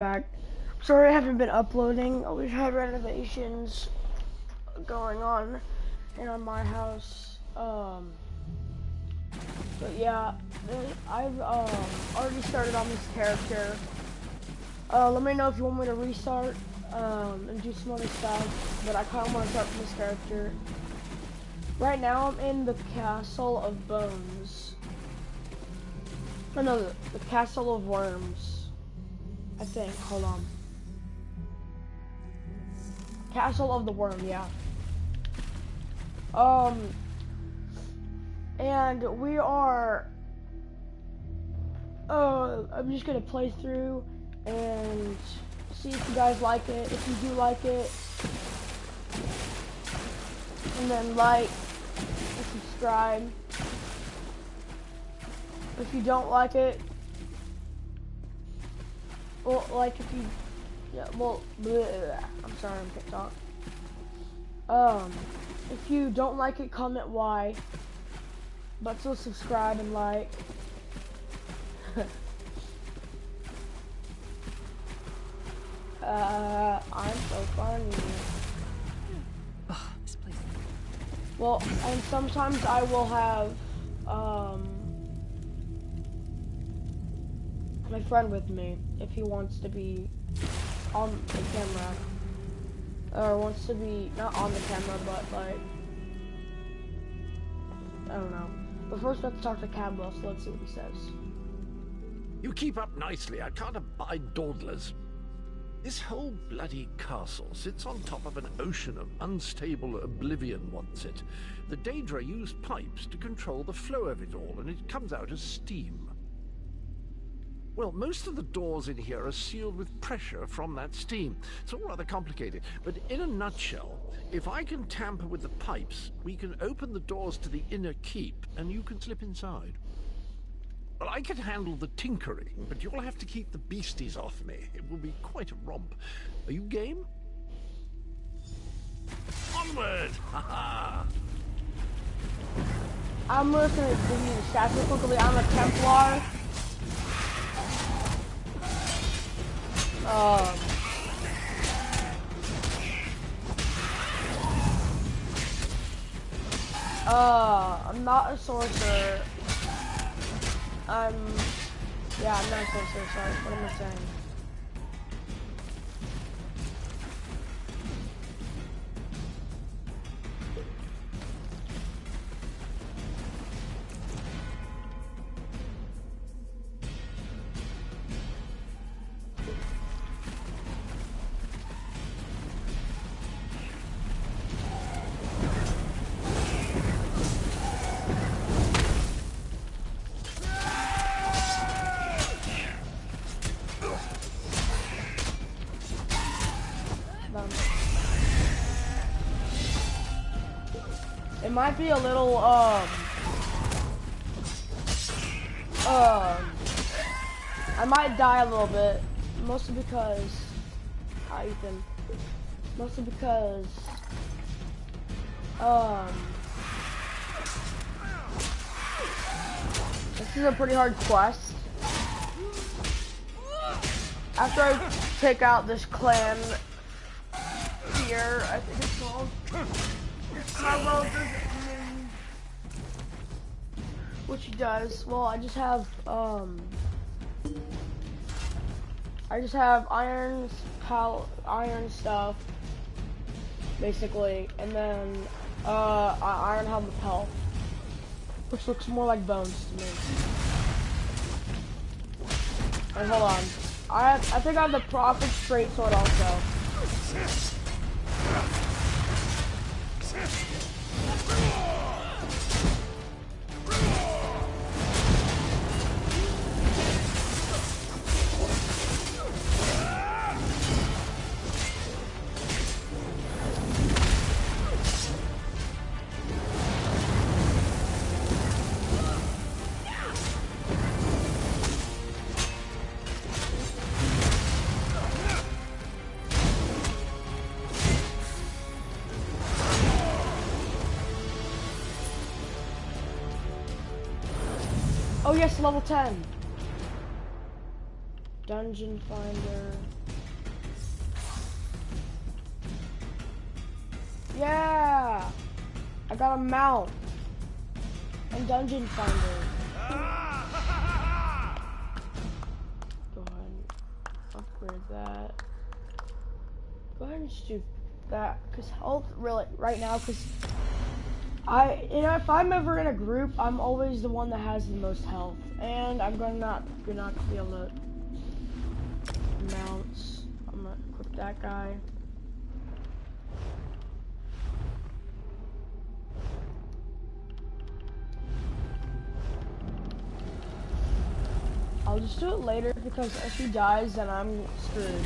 Back. Sorry I haven't been uploading. We've had renovations going on in my house. But yeah, I've already started on this character. Let me know if you want me to restart and do some other stuff. But I kind of want to start from this character. Right now I'm in the Castle of Bones. Oh no, the Castle of Worms. I think. Hold on. Castle of the Worm, yeah. And we are. I'm just gonna play through and see if you guys like it. If you do like it, and then like and subscribe. If you don't like it, well, like if you, yeah, well, bleh, I'm sorry, I can't talk. If you don't like it, comment why, but still subscribe and like. I'm so funny. Oh, this place. Well, and sometimes I will have, my friend with me if he wants to be on the camera, or wants to be not on the camera, but like, I don't know. But first, let's talk to Cablo, so let's see what he says. You keep up nicely. I can't abide dawdlers. This whole bloody castle sits on top of an ocean of unstable oblivion, wants it. The Daedra use pipes to control the flow of it all, and it comes out as steam. Well, most of the doors in here are sealed with pressure from that steam. It's all rather complicated, but in a nutshell, if I can tamper with the pipes, we can open the doors to the inner keep, and you can slip inside. Well, I can handle the tinkering, but you'll have to keep the beasties off me. It will be quite a romp. Are you game? Onward! Ha ha! I'm just gonna give you the stats real quickly. I'm a Templar. I'm not a sorcerer. I'm not a sorcerer, sorry. What am I saying? It might be a little, I might die a little bit, mostly because, hi Ethan, mostly because, this is a pretty hard quest. After I take out this clan here, I think it's called, which he does. Well, I just have iron stuff, basically, and then iron helmet health, which looks more like bones to me. And hold on, I think I have the Prophet straight sword also. Oh yes, level 10. Dungeon finder. Yeah! I got a mount. And dungeon finder. Go ahead and upgrade that. Go ahead and just do that, because health really right now, because if I'm ever in a group, I'm always the one that has the most health, and I'm not be able to mounts. I'm gonna equip that guy. I'll just do it later, because if he dies, then I'm screwed.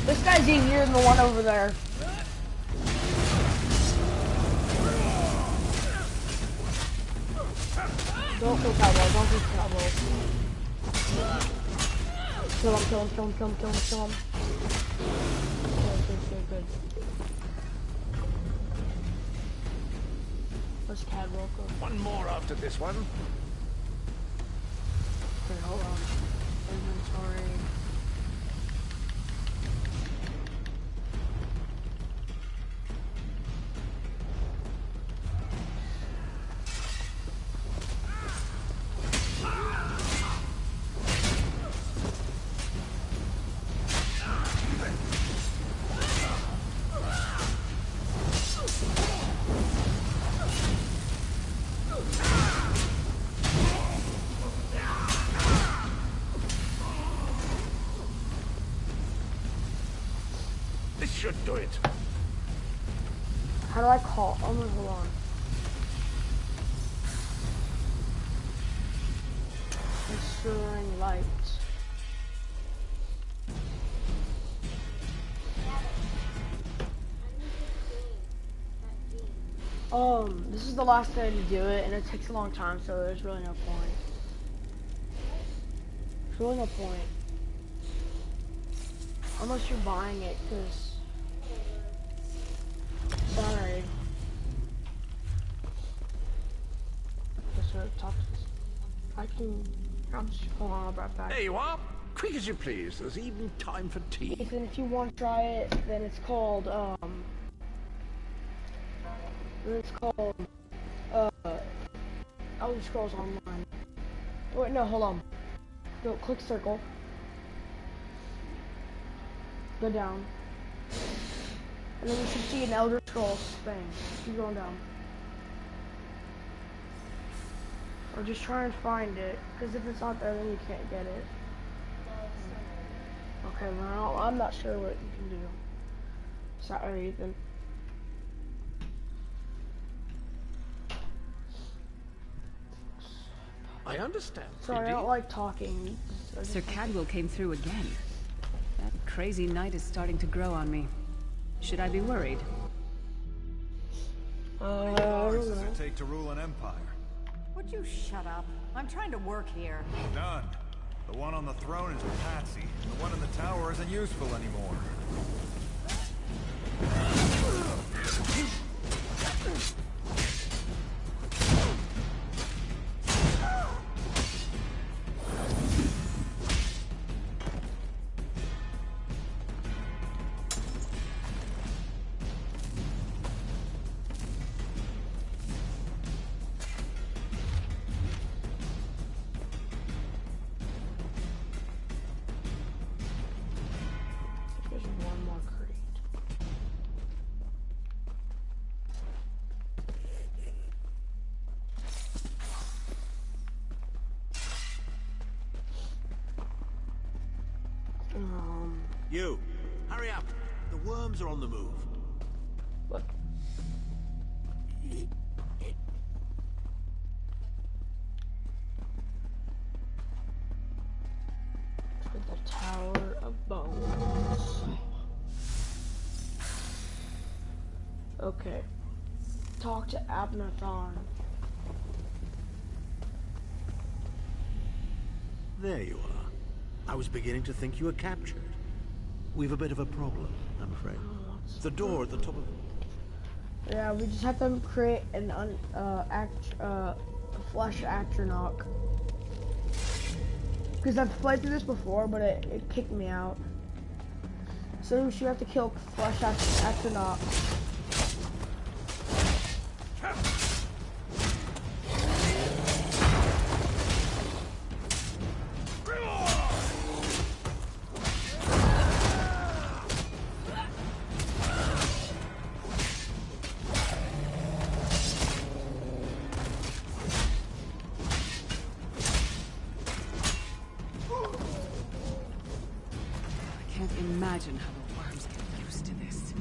This guy's easier than the one over there. Don't kill Cowboy, don't kill Cowboy. Kill him, kill him, kill him, kill him, kill him, kill him. Good. Where's Cadwell go? One more after this one. Okay, hold on. Inventory. This should do it. How do I call? Oh, no, hold on. Ensuring light. This is the last day to do it, and it takes a long time, so there's really no point. There's really no point. Unless you're buying it, because... Sorry. Just talk to this. I can... I'm just... Hold on, I'll be right back. There you are. Quick as you please. There's even time for tea. Ethan, if you want to try it, then it's called, Elder Scrolls Online. Oh, wait, no, hold on. Go, click circle. Go down. And then you should see an Elder Scrolls thing. Keep going down. Or just try and find it, because if it's not there, then you can't get it. Okay, well, I'm not sure what you can do. Sorry, Ethan. I understand. Sorry, I don't like talking. Sir Cadwell came through again. That crazy night is starting to grow on me. Should I be worried? I How don't long does know. it take to rule an empire? Would you shut up? I'm trying to work here. None. The one on the throne is Patsy. The one in the tower isn't useful anymore. There's one more crate. You, hurry up. The worms are on the move. What? To the Tower of Bones. Okay. Talk to Abnathon. There you are. I was beginning to think you were captured. We've a bit of a problem, I'm afraid. The door at the top of... Yeah, we just have to create an flesh astronaut. Because I've played through this before, but it kicked me out. So we should have to kill flesh astronaut. Imagine how the worms get used to this.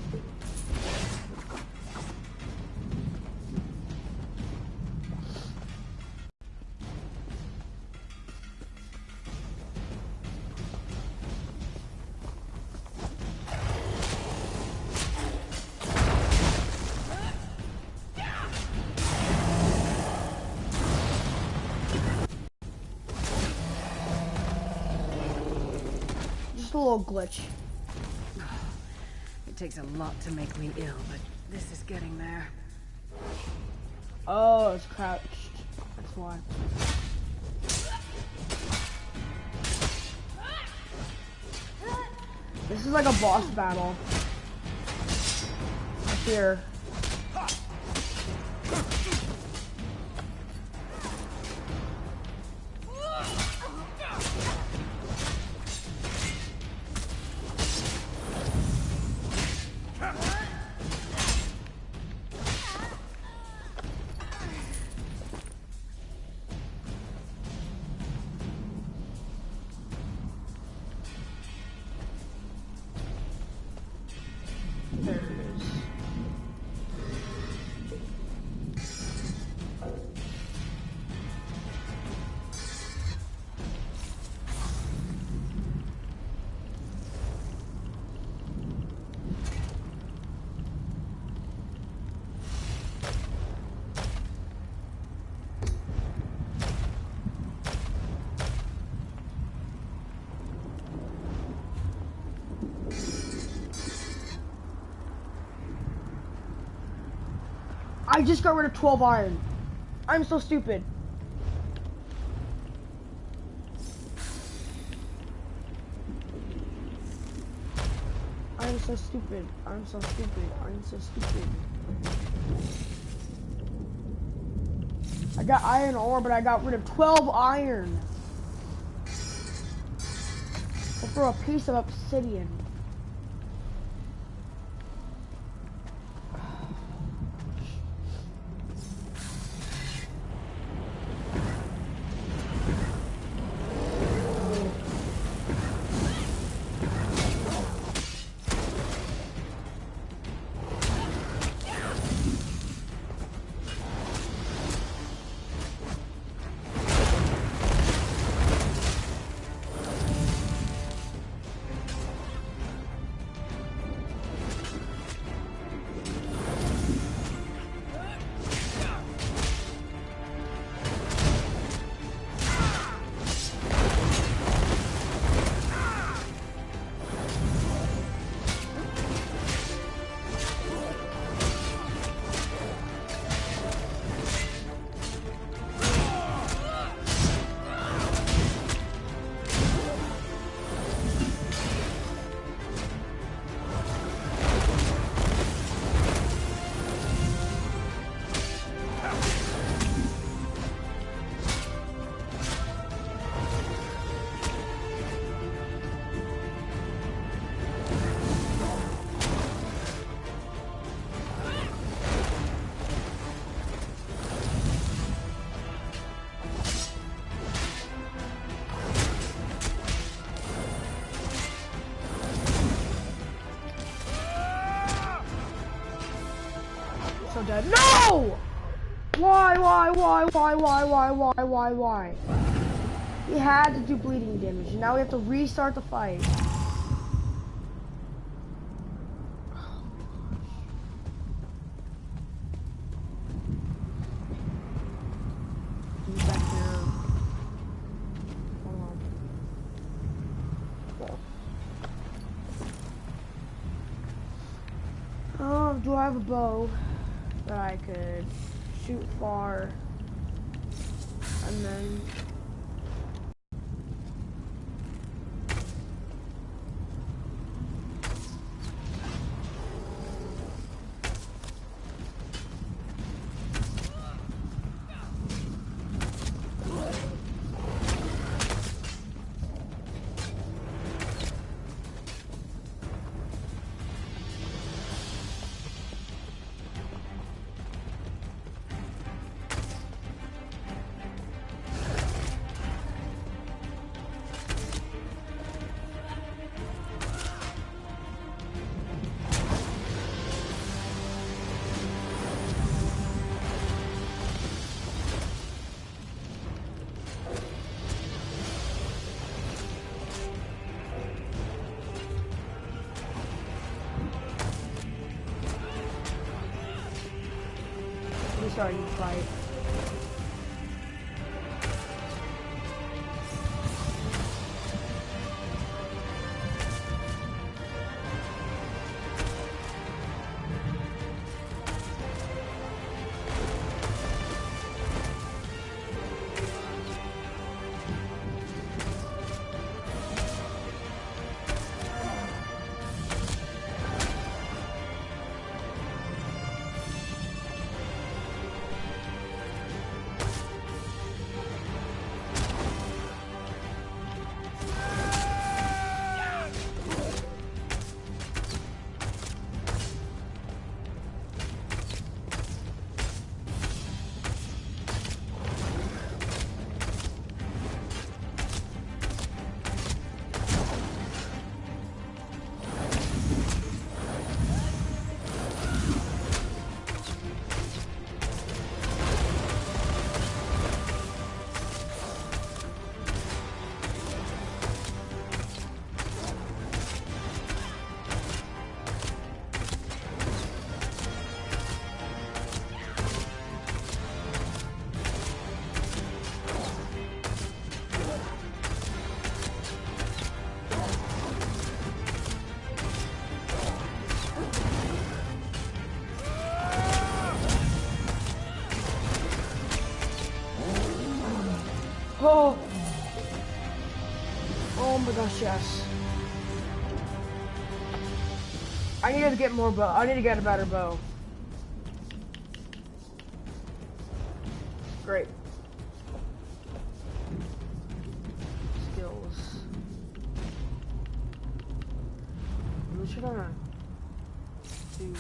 Just a little glitch. It takes a lot to make me ill, but this is getting there. Oh, it's crouched. That's why. This is like a boss battle. Up here. There it is. I just got rid of 12 iron. I'm so stupid. I'm so stupid. I'm so stupid. I'm so stupid. I got iron ore, but I got rid of 12 iron. For a piece of obsidian. So dead. No! Why? He had to do bleeding damage, and now we have to restart the fight. He's back here. Hold on. do I have a bow that I could shoot far, and then we started to fight. Oh! Oh my gosh, yes. I need to get more bow. I need to get a better bow. Great. Skills. I'm just gonna do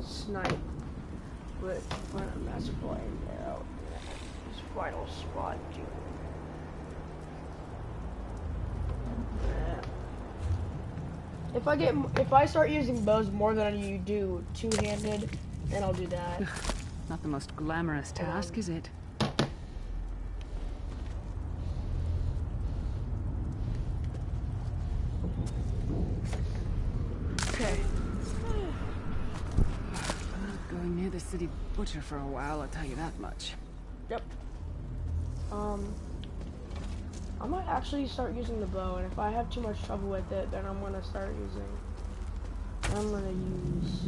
snipe with a masterful aim arrow. His final spot, dude. If I start using bows more than you do two-handed, then I'll do that. Not the most glamorous task, is it? Okay. Not going near the city butcher for a while, I'll tell you that much. Yep. I might actually start using the bow, and if I have too much trouble with it, then I'm gonna start using. I'm gonna use.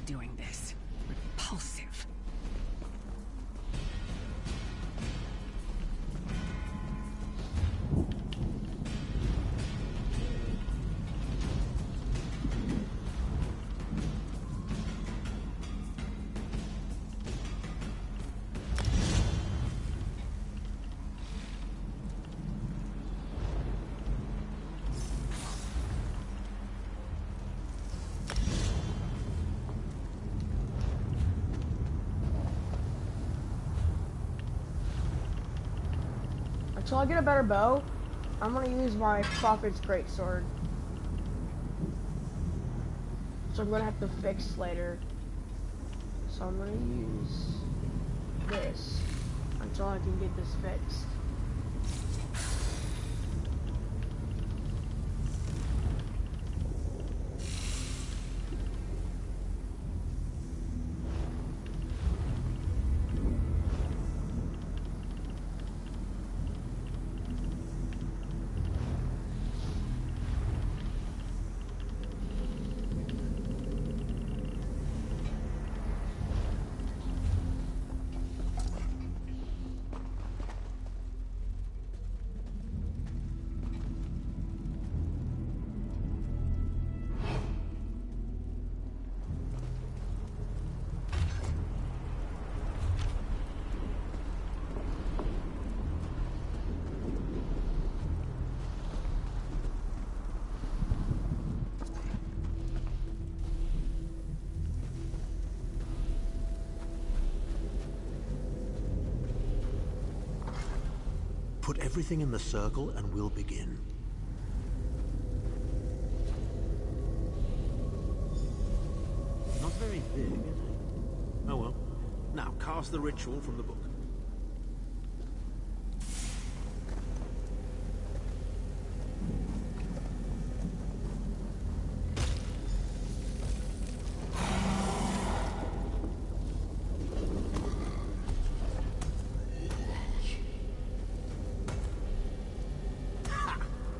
Doing this. Repulsive. Until I get a better bow, I'm gonna use my Prophet's Greatsword. which I'm gonna have to fix later. So I'm gonna use this until I can get this fixed. Put everything in the circle and we'll begin. Not very big, is it? Oh well. Now, cast the ritual from the book.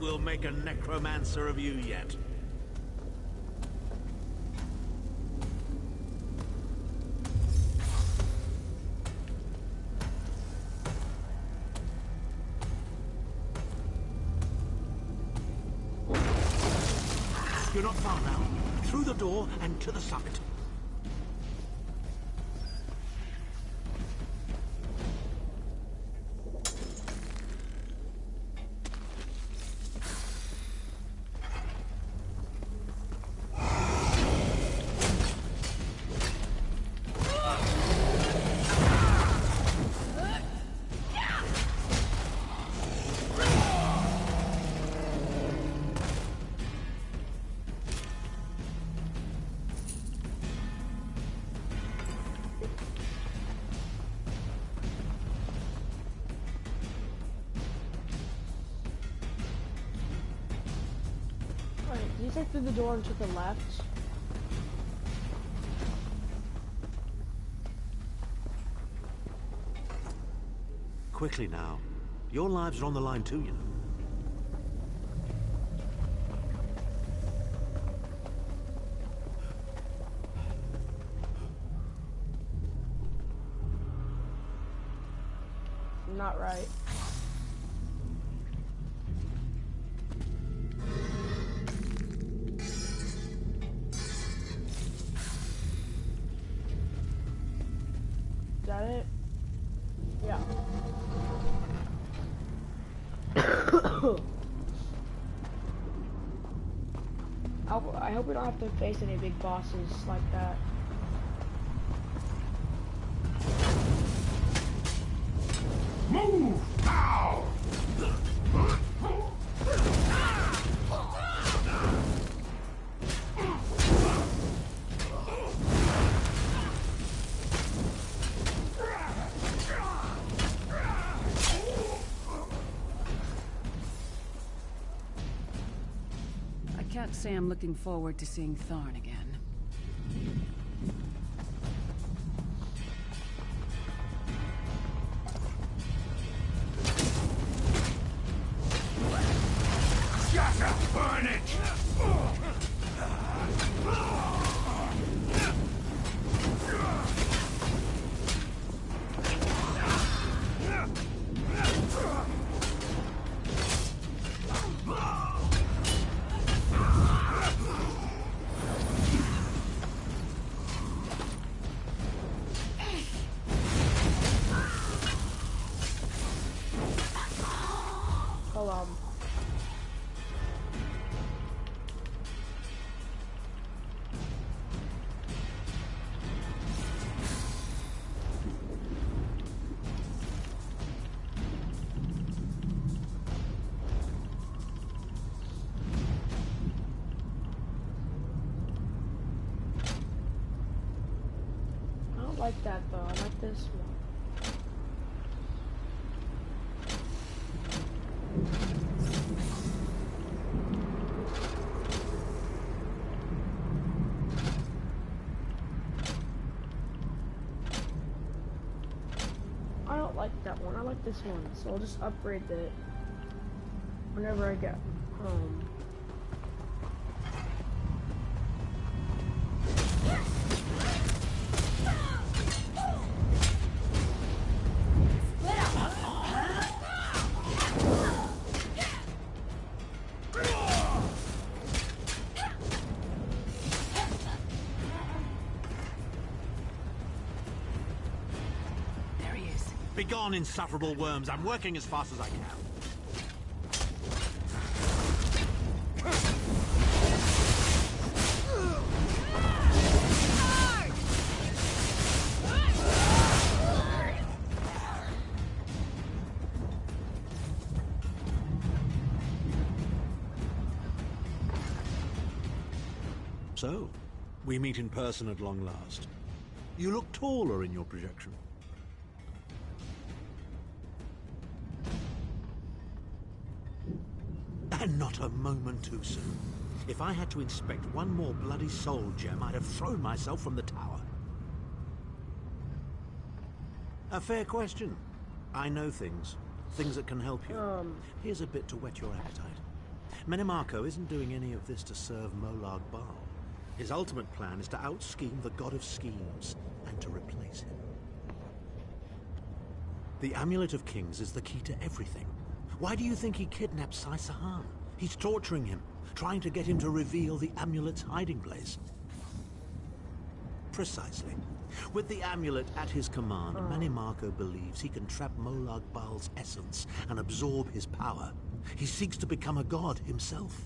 We'll make a necromancer of you yet. You're not far now. Through the door and to the summit. Did you take through the door and to the left? Quickly now. Your lives are on the line too, you know. Not right. Is that it? Yeah. I hope we don't have to face any big bosses like that. Move now! I can't say I'm looking forward to seeing Tharn again. Burn it! like that though. I like this one. I don't like that one. I like this one. So I'll just upgrade it whenever I get home. Begone, insufferable worms. I'm working as fast as I can. So, we meet in person at long last. You look taller in your projection. And not a moment too soon. If I had to inspect one more bloody soul gem, I'd have thrown myself from the tower. A fair question. I know things. Things that can help you. Here's a bit to whet your appetite. Menimarco isn't doing any of this to serve Molag Bal. His ultimate plan is to out-scheme the god of schemes and to replace him. The Amulet of Kings is the key to everything. Why do you think he kidnapped Sai Sahan? He's torturing him, trying to get him to reveal the amulet's hiding place. Precisely. With the amulet at his command, Menimarco believes he can trap Molag Bal's essence and absorb his power. He seeks to become a god himself.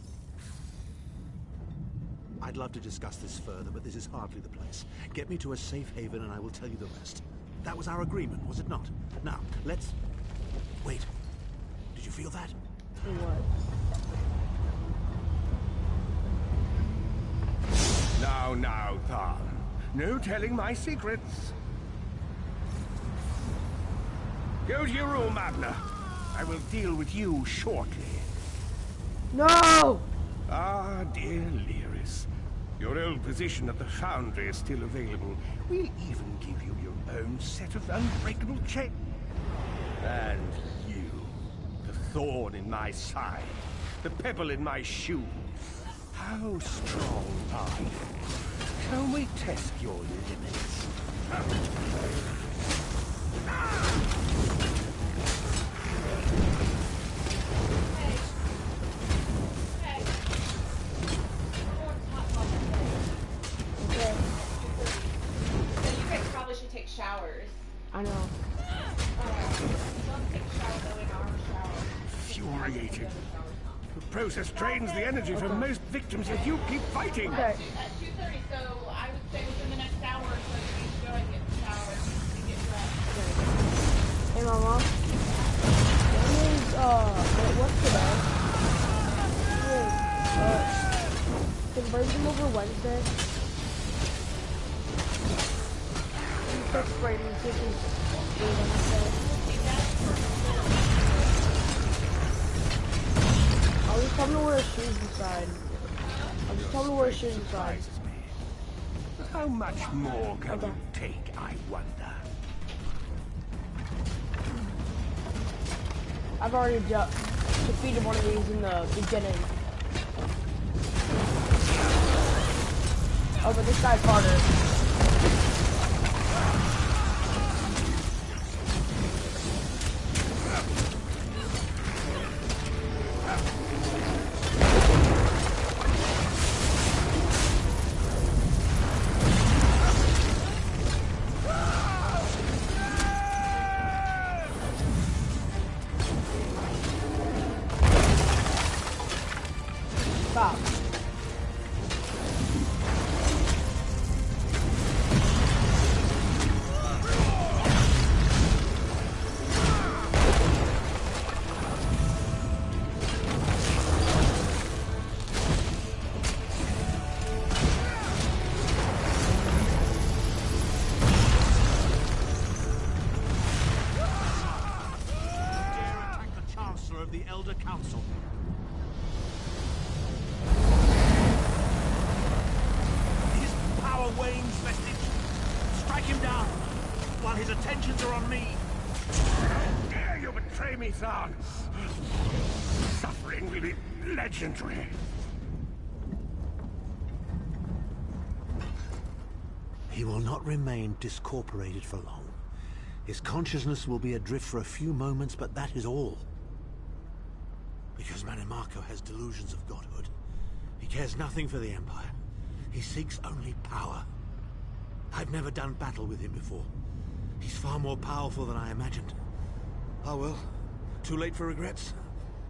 I'd love to discuss this further, but this is hardly the place. Get me to a safe haven and I will tell you the rest. That was our agreement, was it not? Now, let's... Wait. Did you feel that? What? Now, Tharn. No telling my secrets. Go to your room, Abner. I will deal with you shortly. No! Ah, dear Lyris. Your old position at the Foundry is still available. We'll even give you your own set of unbreakable chains. And you, the thorn in my side, the pebble in my shoe. How strong are you? Shall we test your limits? Showers. I know. Infuriated. The process drains the energy from most victims, yet you keep fighting. Okay. At 2:30, so I would say within the next hour or so you need to go and get showers and get dressed. Hey, Mama. When is, what's today? Conversion over Wednesday. That's great. I'll just tell me to wear shoes inside. I'll just tell me to wear shoes inside. How much more can you take, I wonder? I've already defeated one of these in the beginning. Oh, but this guy's harder. of the Elder Council. His power wanes, Vestige. Strike him down, while his attentions are on me. How dare you betray me, Thorn? Suffering will be legendary. He will not remain discorporated for long. His consciousness will be adrift for a few moments, but that is all. Because Manimarco has delusions of godhood. He cares nothing for the Empire. He seeks only power. I've never done battle with him before. He's far more powerful than I imagined. Oh well, too late for regrets.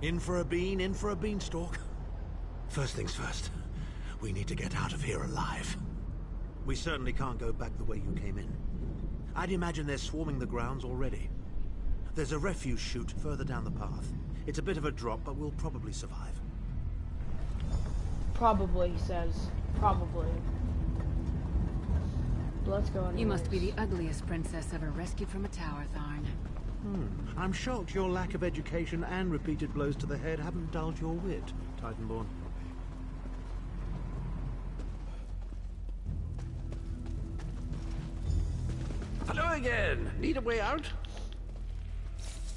In for a bean, in for a beanstalk. First things first, we need to get out of here alive. We certainly can't go back the way you came in. I'd imagine they're swarming the grounds already. There's a refuse chute further down the path. It's a bit of a drop, but we'll probably survive. Probably, he says. Probably. Let's go anyways. You must be the ugliest princess ever rescued from a tower, Tharn. I'm shocked your lack of education and repeated blows to the head haven't dulled your wit, Titanborn. Hello again. Need a way out?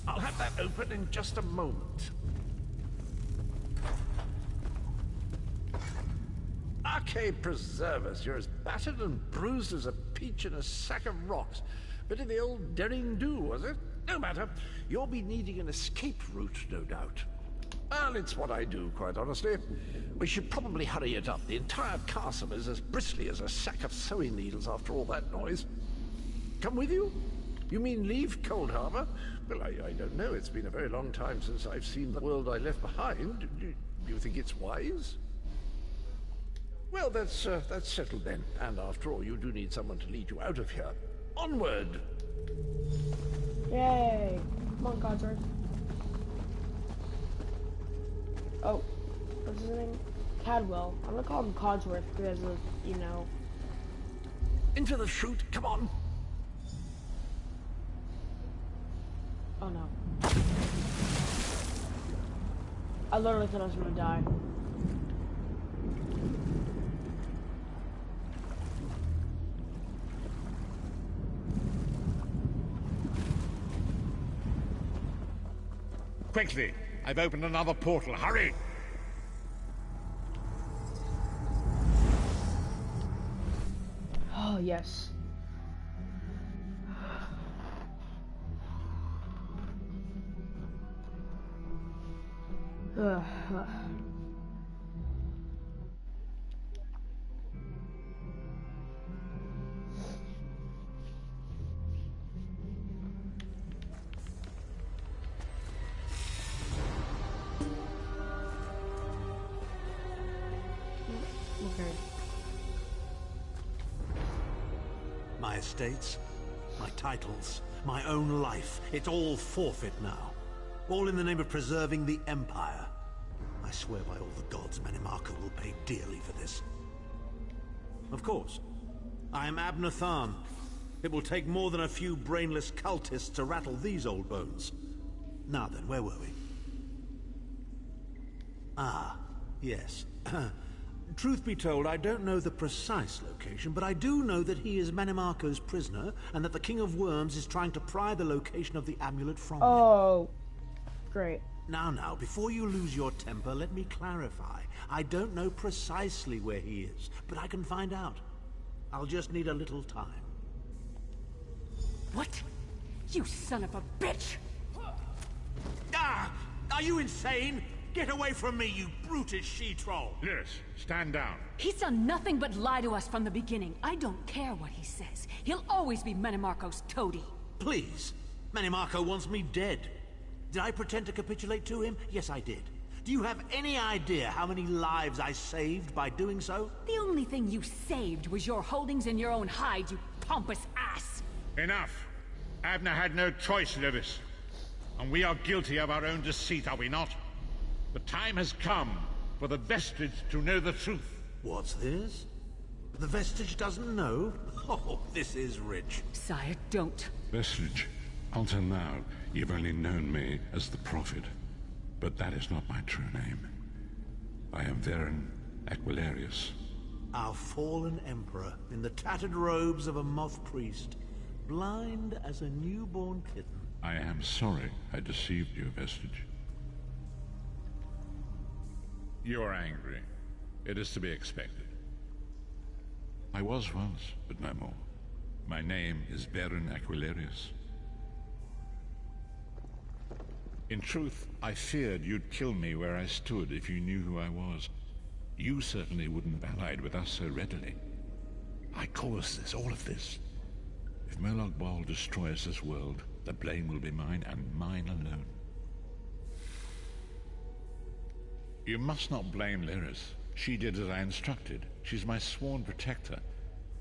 I'll have that open in just a moment. Arcade preservers, you're as battered and bruised as a peach in a sack of rocks. Bit of the old derring-do, was it? No matter. You'll be needing an escape route, no doubt. Well, it's what I do, quite honestly. We should probably hurry it up. The entire castle is as bristly as a sack of sewing needles after all that noise. Come with you? You mean leave Cold Harbor? Well, I don't know. It's been a very long time since I've seen the world I left behind. Do you think it's wise? Well, that's settled then. And after all, you do need someone to lead you out of here. Onward! Yay! Come on, Codsworth. Oh, what's his name? Cadwell. I'm gonna call him Codsworth because of, you know. Into the chute, come on! Oh no. I literally thought I was gonna die. Quickly! I've opened another portal. Hurry! Oh, yes. Ugh. Okay. My estates, my titles, my own life, it's all forfeit now. All in the name of preserving the Empire. I swear by all the gods, Manimarco will pay dearly for this. Of course. I am Abner Tharn. It will take more than a few brainless cultists to rattle these old bones. Now then, where were we? Ah, yes. Truth be told, I don't know the precise location, but I do know that he is Manimarco's prisoner, and that the King of Worms is trying to pry the location of the amulet from him. Oh, great. Now, before you lose your temper, let me clarify. I don't know precisely where he is, but I can find out. I'll just need a little time. What? You son of a bitch! Ah! Are you insane? Get away from me, you brutish she-troll! Yes, stand down. He's done nothing but lie to us from the beginning. I don't care what he says. He'll always be Manimarco's toady. Please. Manimarco wants me dead. Did I pretend to capitulate to him? Yes, I did. Do you have any idea how many lives I saved by doing so? The only thing you saved was your holdings in your own hide, you pompous ass! Enough. Abner had no choice, Lewis. And we are guilty of our own deceit, are we not? The time has come for the Vestige to know the truth. What's this? The Vestige doesn't know? Oh, this is rich. Sire, don't. Vestige, until now, you've only known me as the Prophet. But that is not my true name. I am Varen Aquilarius. Our fallen emperor, in the tattered robes of a moth priest, blind as a newborn kitten. I am sorry I deceived you, Vestige. You are angry. It is to be expected. I was once, but no more. My name is Varen Aquilarius. In truth, I feared you'd kill me where I stood if you knew who I was. You certainly wouldn't have allied with us so readily. I caused this, all of this. If Molag Bal destroys this world, the blame will be mine and mine alone. You must not blame Lyris. She did as I instructed. She's my sworn protector,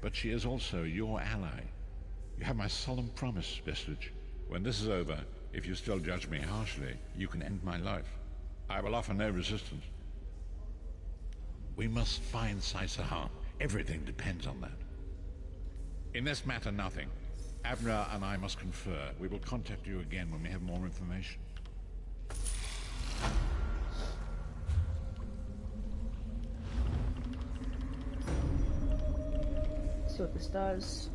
but she is also your ally. You have my solemn promise, Vestige. When this is over, if you still judge me harshly, you can end my life. I will offer no resistance. We must find Saisahar. Everything depends on that. In this matter, nothing. Abner and I must confer. We will contact you again when we have more information. Let's see what this does.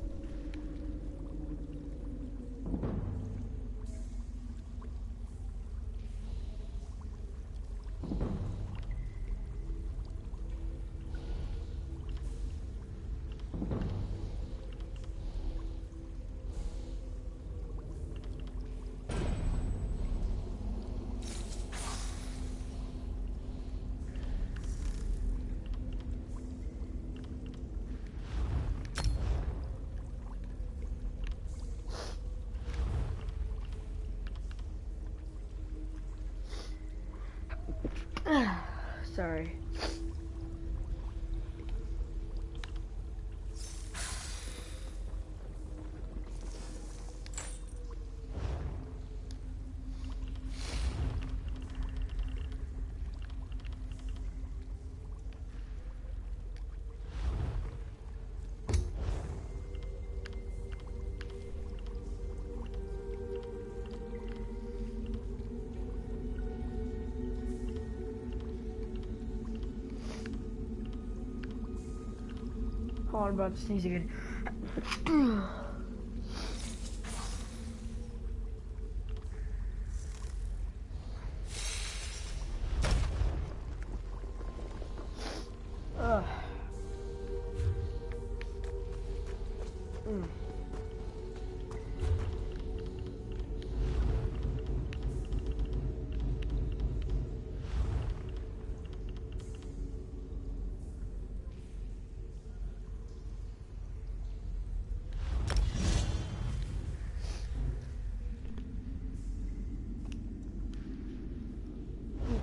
Sorry. Oh, I'm about to sneeze again.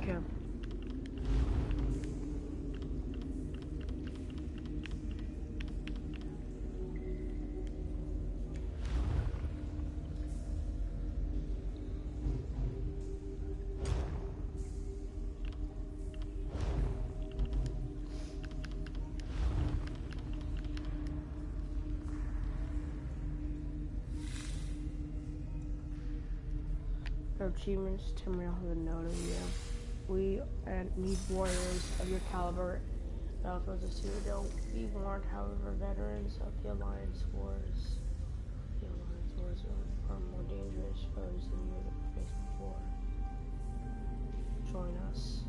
Okay. Our achievements, Tamriel has a note of you. We need warriors of your caliber. Outgoes us who don't be warned, however, veterans of the Alliance Wars. The Alliance Wars are more dangerous foes than you have faced before. Join us.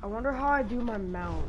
I wonder how I do my mount.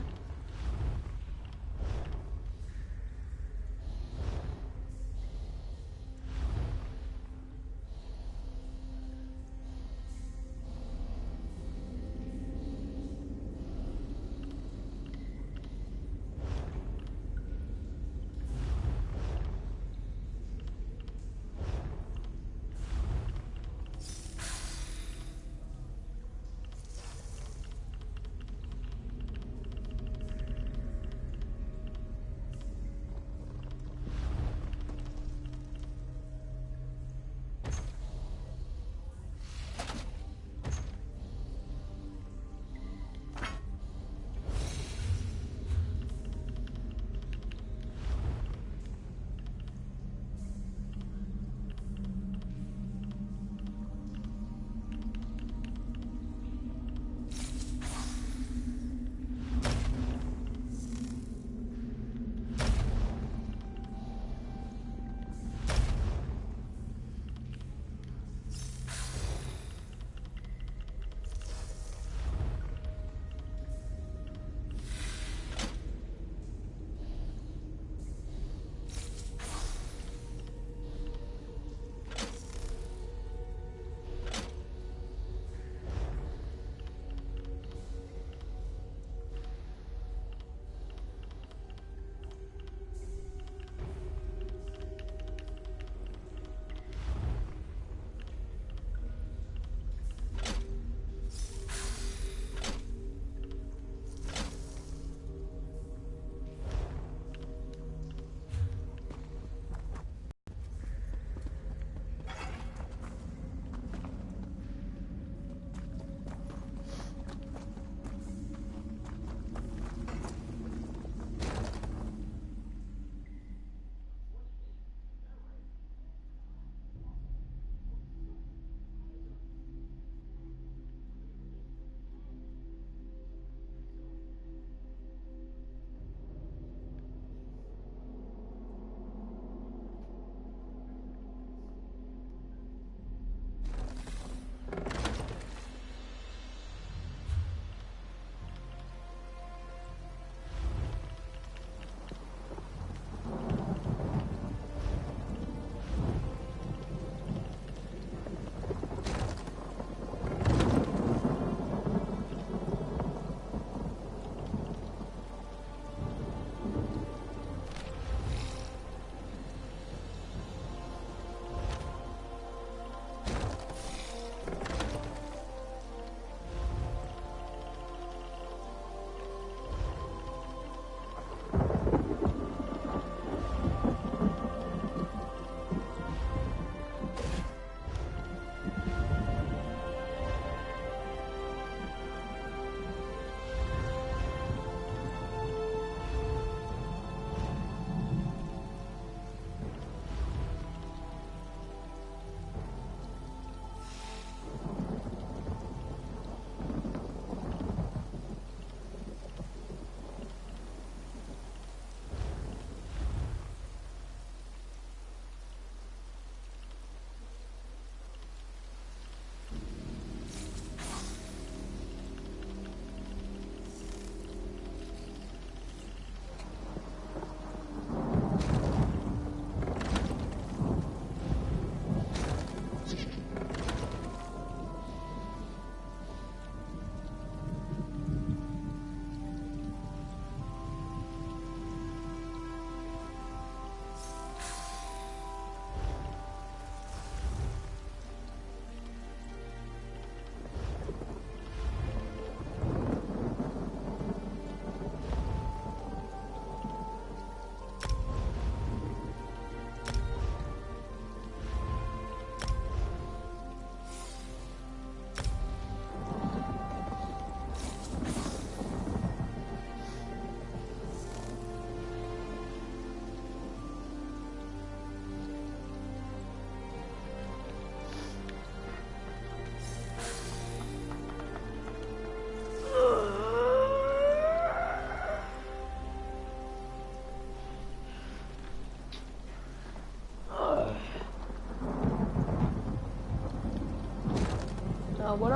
What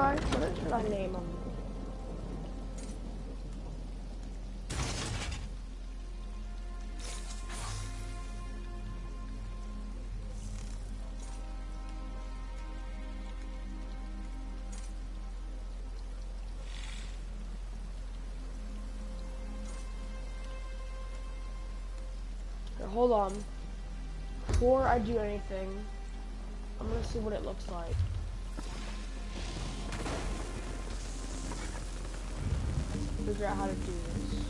should I name them? Hold on. Before I do anything, I'm gonna see what it looks like. Figure out how to do this.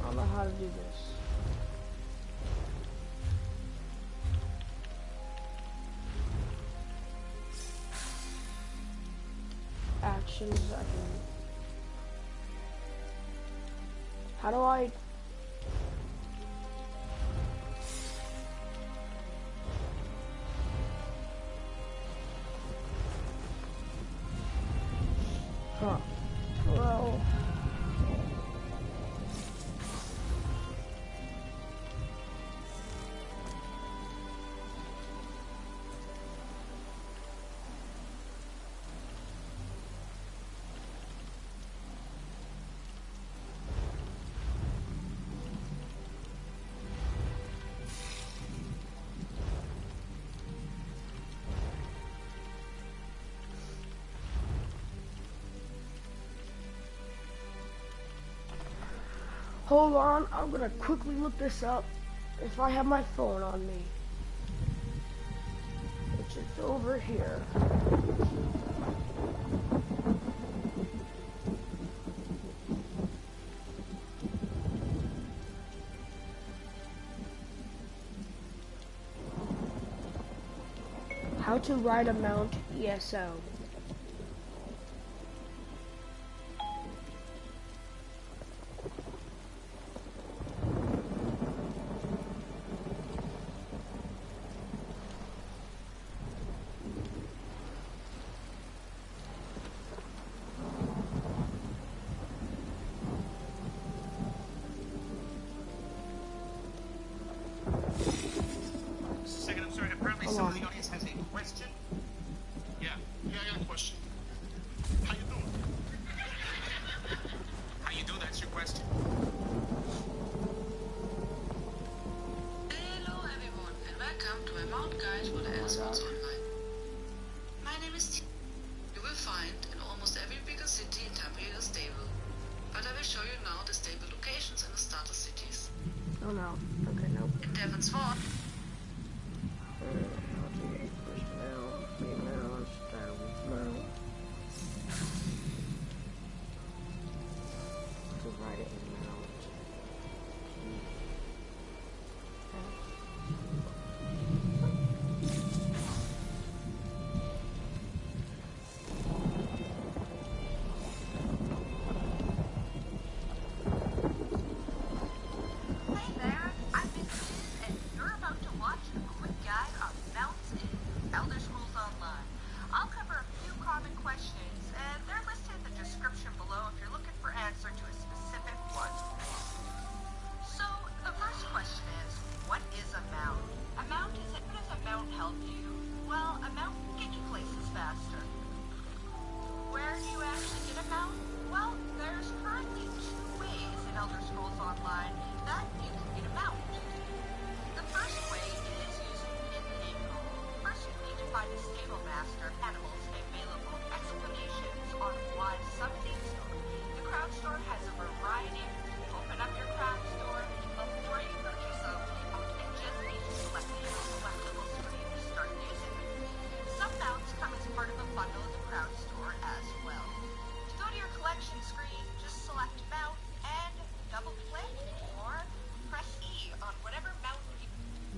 I don't know how to do this. Actions, I can... How do I... Huh. Well... Hold on, I'm gonna quickly look this up if I have my phone on me. Which is over here. How to ride a mount ES0. Some of the audience has a question. Yeah, I got a question. How you doing? How you doing? That's your question. Hello everyone, and welcome to a mount guide for the ES0 online. My name is T. You will find in almost every bigger city in Tampere a stable. But I will show you now the stable locations in the starter cities. Oh no. Okay, nope. In Devon's Vault.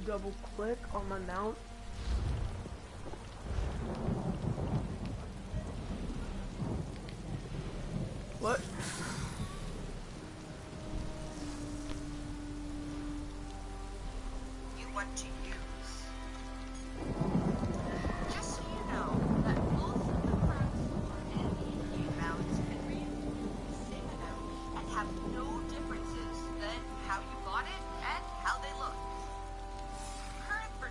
Double click on my mount. What? You want to use. Just so you know that both the Crown Store and the mounts can read the same amount and have no differences than how you bought it and how they look. Currently,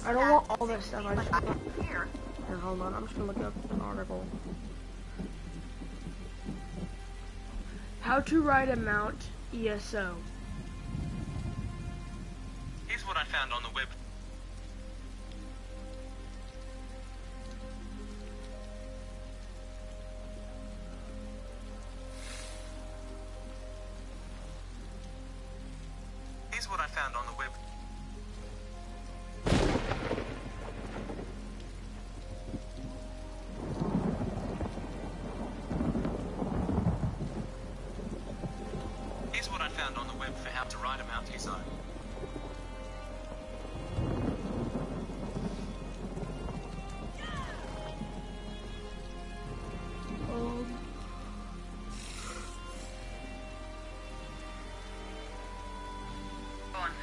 I don't want all this stuff. I just want here. Hold on. I'm just gonna look up an article. How to ride a mount ESO. Here's what I found on the web. Here's what I found on the web. Here's what I found on the web for how to ride a Mount ESO.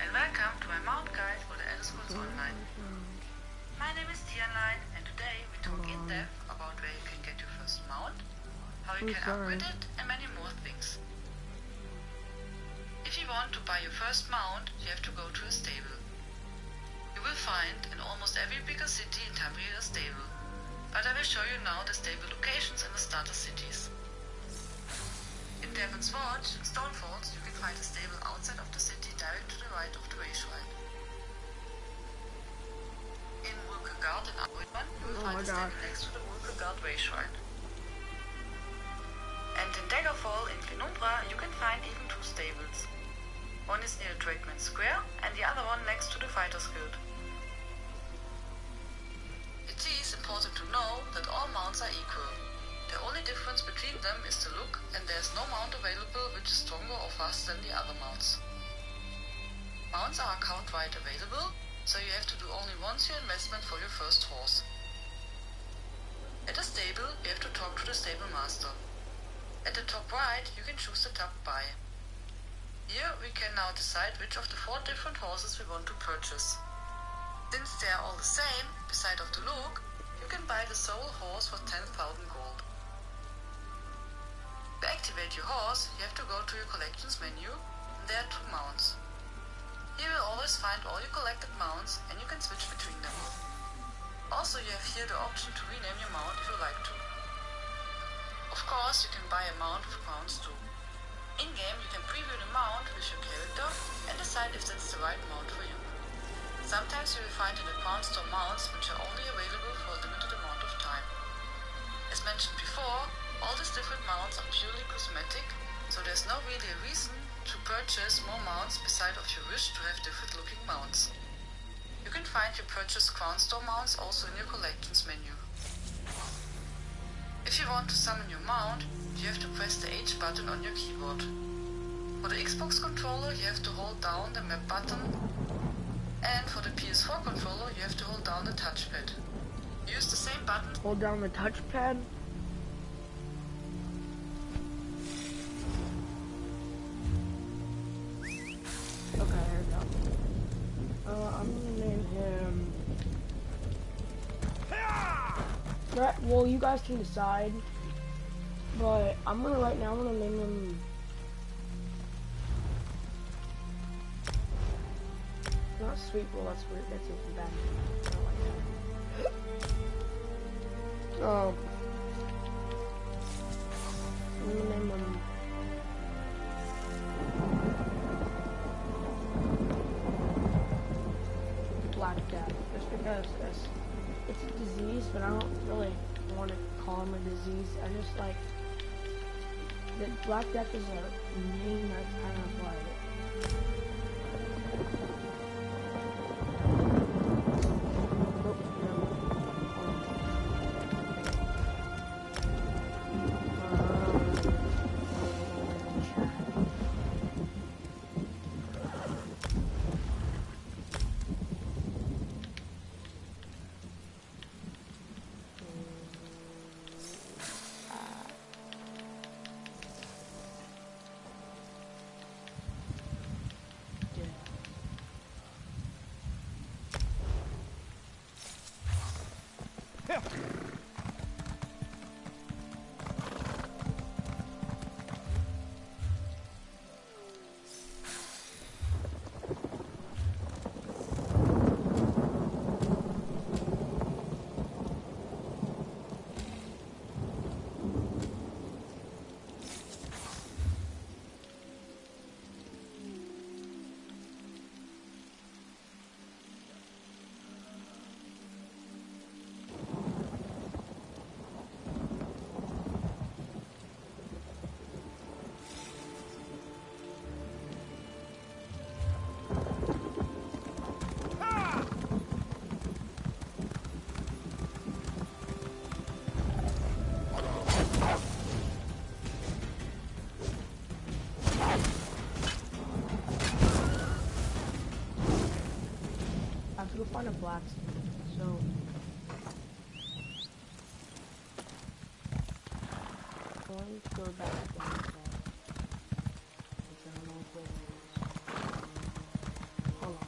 And welcome to my mount guide for the ES0 online. My name is Tianlein, and today we talk in depth about where you can get your first mount, how you can upgrade it, and many more things. If you want to buy your first mount, you have to go to a stable. You will find in almost every bigger city in Tamriel a stable, but I will show you now the stable locations in the starter cities. In Devil's Forge, Stoneforts, you can find a stable outside of the city direct to the right of the way shrine. In Wulkagard in Aruiban, you will find a stable next to the Wulkagard way shrine. And in Daggerfall in Penumbra, you can find even two stables. One is near Drakeman Square, and the other one next to the Fighters Guild. It is important to know that all mounts are equal. The only difference between them is the look, and there is no mount available which is stronger or faster than the other mounts. Mounts are account-wide available, so you have to do only once your investment for your first horse. At a stable, you have to talk to the stable master. At the top right, you can choose the tab Buy. Here we can now decide which of the 4 different horses we want to purchase. Since they are all the same, beside of the look, you can buy the sole horse for 10,000 gold. To activate your horse, you have to go to your collections menu, and there are 2 mounts. Here you will always find all your collected mounts, and you can switch between them. Also, you have here the option to rename your mount if you like to. Of course, you can buy a mount with crowns too. In-game, you can preview the mount with your character and decide if that's the right mount for you. Sometimes you will find in the Crown Store mounts which are only available for a limited amount of time. As mentioned before, all these different mounts are purely cosmetic, so there's no really a reason to purchase more mounts beside of your wish to have different looking mounts. You can find your purchased Crown Store mounts also in your collections menu. If you want to summon your mount, you have to press the H button on your keyboard. For the Xbox controller, you have to hold down the map button, and for the PS4 controller, you have to hold down the touchpad. Use the same button. Hold down the touchpad. Okay, here we go. I'm gonna name him. Right, well, you guys can decide, but I'm gonna right now. I'm gonna name him. Not sweet. Well, that's weird. That's even bad. I don't like that. Oh. I'm gonna name him. Black Death, just because it's a disease, but I don't really want to call him a disease. I just like that Black Death is a name that's kind of like. to go find a blacksmith. So I'm going to go back again. Hold on.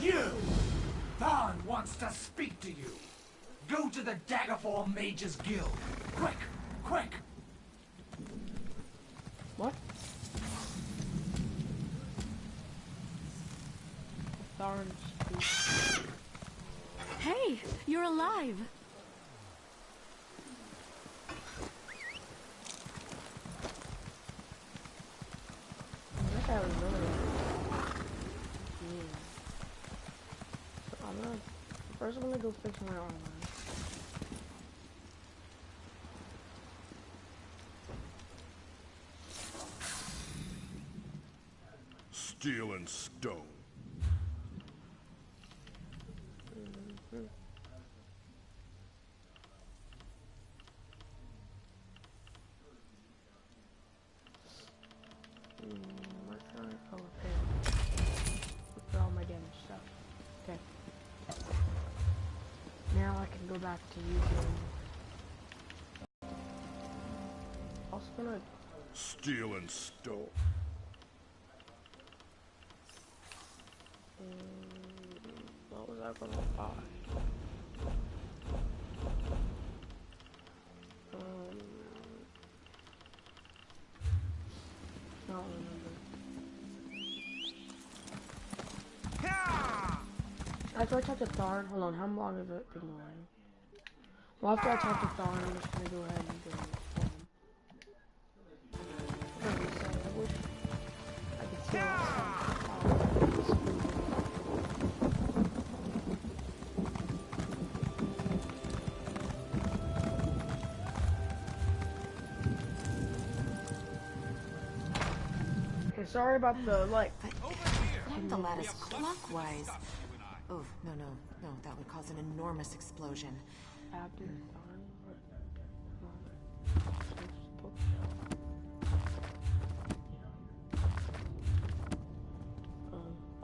You! Thorn wants to speak to you. Go to the Daggerfall Mages Guild. Quick! Quick! What? Thorn speak. Hey, you're alive. That guy was really first I'm gonna go fix my armor. Steel and stone. What kind of color pen? For all my damage stuff. Okay. Now I can go back to using. Also gonna. Steel and stone. What was I gonna buy? I don't remember. After I talk to Thorn, hold on, how long have it been going? Well, after I talk to Thorn, I'm just gonna go ahead and go I wish I could see all that stuff. Okay, sorry about the, like... Climb the lattice clockwise. Oh, no, that would cause an enormous explosion. After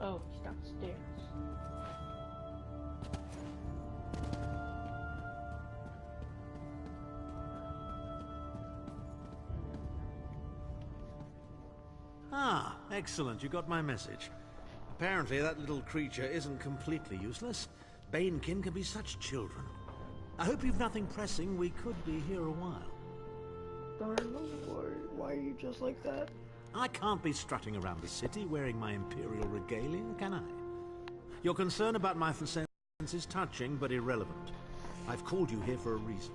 oh, he's downstairs. Ah, excellent. You got my message. Apparently that little creature isn't completely useless. Banekin can be such children. I hope you've nothing pressing. We could be here a while. Darn, why are you just like that? I can't be strutting around the city wearing my imperial regalia, can I? Your concern about my sense is touching but irrelevant. I've called you here for a reason.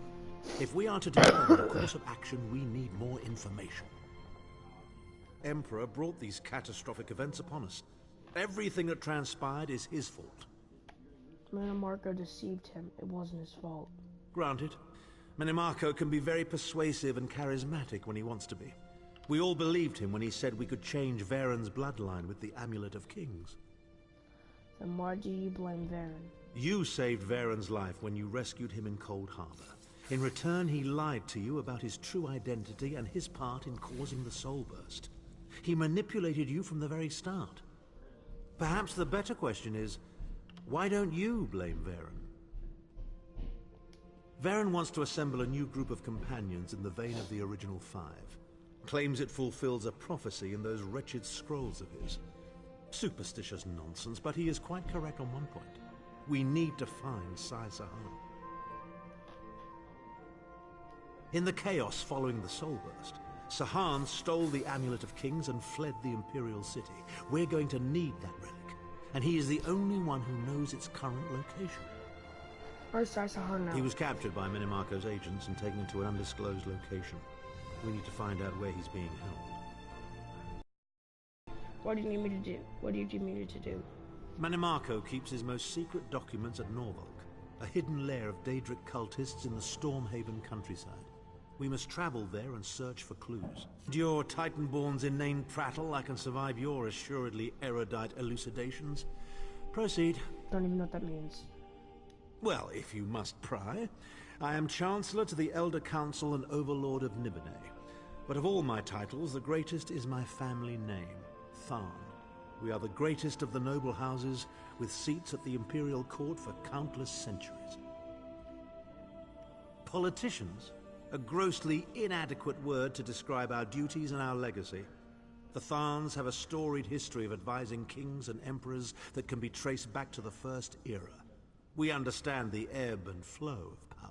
If we are to determine the course of action, we need more information. Emperor brought these catastrophic events upon us. Everything that transpired is his fault. Minimarco deceived him. It wasn't his fault. Granted. Minimarco can be very persuasive and charismatic when he wants to be. We all believed him when he said we could change Varen's bloodline with the Amulet of Kings. Then why do you blame Varen? You saved Varen's life when you rescued him in Cold Harbor. In return, he lied to you about his true identity and his part in causing the Soul Burst. He manipulated you from the very start. Perhaps the better question is, why don't you blame Varen? Varen wants to assemble a new group of companions in the vein of the original five. Claims it fulfills a prophecy in those wretched scrolls of his. Superstitious nonsense, but he is quite correct on one point. We need to find Sai Sahan. In the chaos following the Soul Burst, Sahan stole the Amulet of Kings and fled the Imperial City. We're going to need that relic, and he is the only one who knows its current location. Where's Sai Sahan now? He was captured by Minimarco's agents and taken to an undisclosed location. We need to find out where he's being held. What do you need me to do? What do you need me to do? Minimarco keeps his most secret documents at Norfolk, a hidden lair of Daedric cultists in the Stormhaven countryside. We must travel there and search for clues. And your Titanborn's inane prattle, I can survive your assuredly erudite elucidations. Proceed. Don't even know what that means. Well, if you must pry, I am Chancellor to the Elder Council and Overlord of Nibene. But of all my titles, the greatest is my family name, Tharn. We are the greatest of the noble houses, with seats at the Imperial Court for countless centuries. Politicians? A grossly inadequate word to describe our duties and our legacy. The Tharns have a storied history of advising kings and emperors that can be traced back to the First Era. We understand the ebb and flow of power.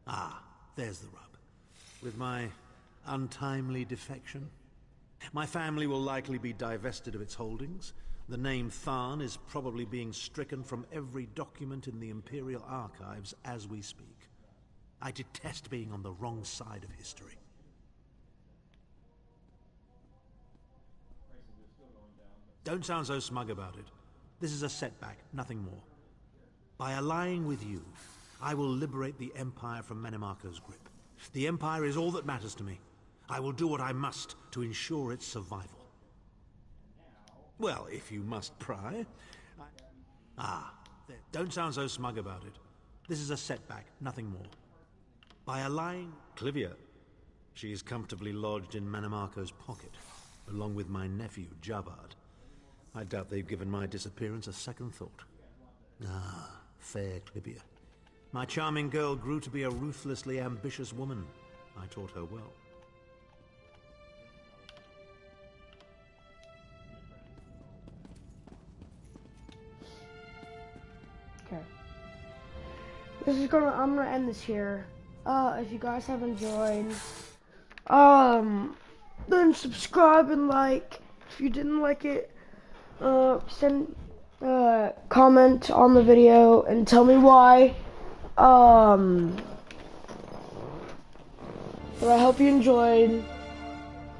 Ah, there's the rub. With my untimely defection, my family will likely be divested of its holdings. The name Tharn is probably being stricken from every document in the Imperial archives as we speak. I detest being on the wrong side of history. Don't sound so smug about it. This is a setback, nothing more. By allying with you, I will liberate the Empire from Manimarco's grip. The Empire is all that matters to me. I will do what I must to ensure its survival. Well, if you must pry... don't sound so smug about it. This is a setback, nothing more. By allying... Clivia. She is comfortably lodged in Manimarco's pocket, along with my nephew, Javad. I doubt they've given my disappearance a second thought. Ah, fair Clivia. My charming girl grew to be a ruthlessly ambitious woman. I taught her well. Okay. I'm gonna end this here. If you guys have enjoyed, then subscribe and like. If you didn't like it, send comment on the video and tell me why. But I hope you enjoyed.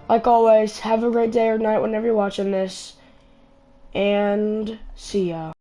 Like always, have a great day or night whenever you're watching this. And see ya.